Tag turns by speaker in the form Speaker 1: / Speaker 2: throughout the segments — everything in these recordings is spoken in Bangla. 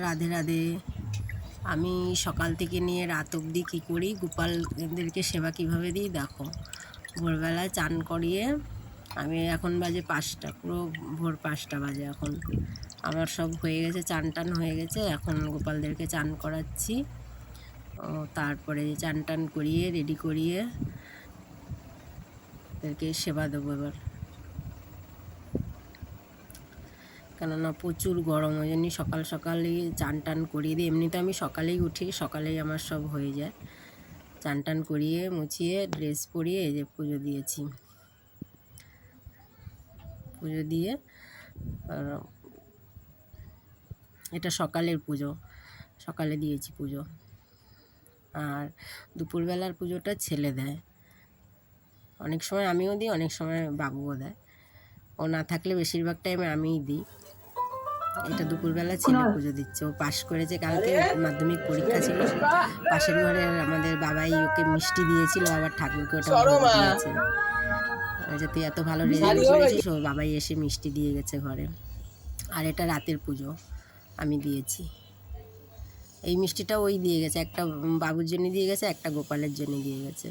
Speaker 1: রাধে রাধে। আমি সকাল থেকে নিয়ে রাত অবধি কী করি, গোপালদেরকে সেবা কীভাবে দিই দেখো। ভোরবেলায় চান করিয়ে আমি এখন বাজে 5টা, পুরো ভোর 5টা বাজে এখন। আমার সব হয়ে গেছে, চান টান হয়ে গেছে, এখন গোপালদেরকে চান করাচ্ছি। তারপরে চান টান করিয়ে রেডি করিয়ে এদেরকে সেবা দেবো এবার, কেননা প্রচুর গরম, ওই জন্যই সকাল সকালই চান টান করিয়ে দিই। এমনিতে আমি সকালেই উঠি, সকালেই আমার সব হয়ে যায়। চান টান করিয়ে মুছিয়ে ড্রেস পরিয়ে এই যে পুজো দিয়েছি। পুজো দিয়ে এটা সকালের পুজো, সকালে দিয়েছি পুজো। আর দুপুরবেলার পুজোটা ছেলে দেয়, অনেক সময় আমিও দিই, অনেক সময় বাবুও দেয়। ও না থাকলে বেশিরভাগ টাইমে আমিই দিই। এটা দুপুরবেলা ছেলে পুজো দিচ্ছে, ও পাশ করেছে, কালকে মাধ্যমিক পরীক্ষা ছিল। পাশের ঘরে আমাদের বাবাই ওকে মিষ্টি দিয়েছিল, আবার ঠাকুরকে ওটা ভোগ দিয়েছে যে তুই এত ভালো রেজাল্ট করেছিস, ও বাবাই এসে মিষ্টি দিয়ে গেছে ঘরে। আর এটা রাতের পুজো আমি দিয়েছি। এই মিষ্টিটা ওই দিয়ে গেছে, একটা বাবুর জন্য দিয়ে গেছে, একটা গোপালের জন্য দিয়ে গেছে।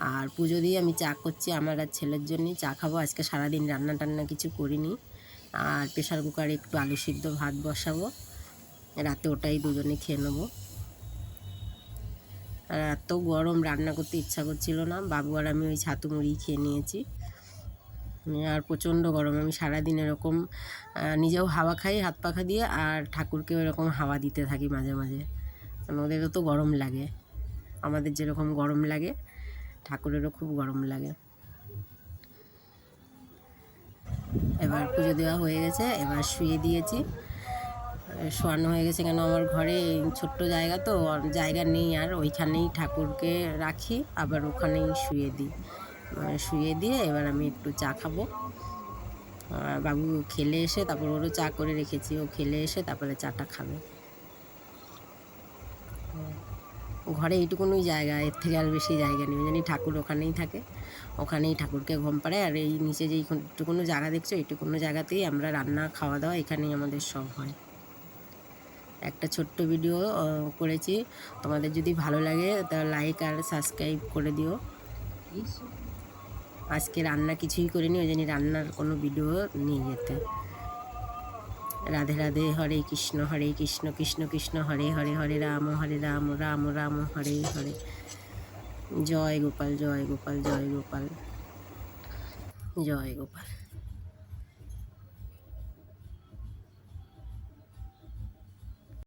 Speaker 1: আর পুজো দিয়ে আমি চা করছি আমার আর ছেলের জন্যই, চা খাবো। আজকে সারাদিন রান্না টান্না কিছু করিনি। আর প্রেশার কুকারে একটু আলু সিদ্ধ ভাত বসাবো, রাতে ওটাই দুজনে খেয়ে নেবো। আর এত গরম, রান্না করতে ইচ্ছা করছিল না। বাবু আর আমি ওই ছাতু মুড়ি খেয়ে নিয়েছি। আর প্রচণ্ড গরম, আমি সারাদিন এরকম নিজেও হাওয়া খাই হাত পাখা দিয়ে, আর ঠাকুরকেও এরকম হাওয়া দিতে থাকি মাঝে মাঝে, কারণ ওদেরও তো গরম লাগে, আমাদের যেরকম গরম লাগে ঠাকুরেরও খুব গরম লাগে। এবার পুজো দেওয়া হয়ে গেছে, এবার শুয়ে দিয়েছি, শোয়ানো হয়ে গেছে। কেন আমার ঘরে ছোট্ট জায়গা তো, জায়গা নেই আর, ওইখানেই ঠাকুরকে রাখি, আবার ওখানেই শুয়ে দিই। শুয়ে দিয়ে এবার আমি একটু চা খাবো। বাবু খেলে এসে তারপর ওরও চা করে রেখেছি, ও খেলে এসে তারপরে চাটা খাবে। ঘরে এইটুকুনই জায়গা, এর থেকে আর বেশি জায়গা নেই, জানি ঠাকুর ওখানেই থাকে, ওখানেই ঠাকুরকে ঘুম পাড়ায়। আর এই নিচে যে এইটুকুনো জায়গা দেখছো, এইটুকুনো জায়গাতেই আমরা রান্না খাওয়া দাওয়া, এখানেই আমাদের সব হয়। একটা ছোট্ট ভিডিও করেছি, তোমাদের যদি ভালো লাগে তা লাইক আর সাবস্ক্রাইব করে দিও। আজকে রান্না কিছুই করিনি, ওই জন্য রান্নার কোনো ভিডিও নিয়ে যেতে। রাধে রাধে। হরে কৃষ্ণ কৃষ্ণ কৃষ্ণ হরে হরে, হরে রাম রাম রাম হরে হরে। জয় গোপাল জয় গোপাল জয় গোপাল জয় গোপাল।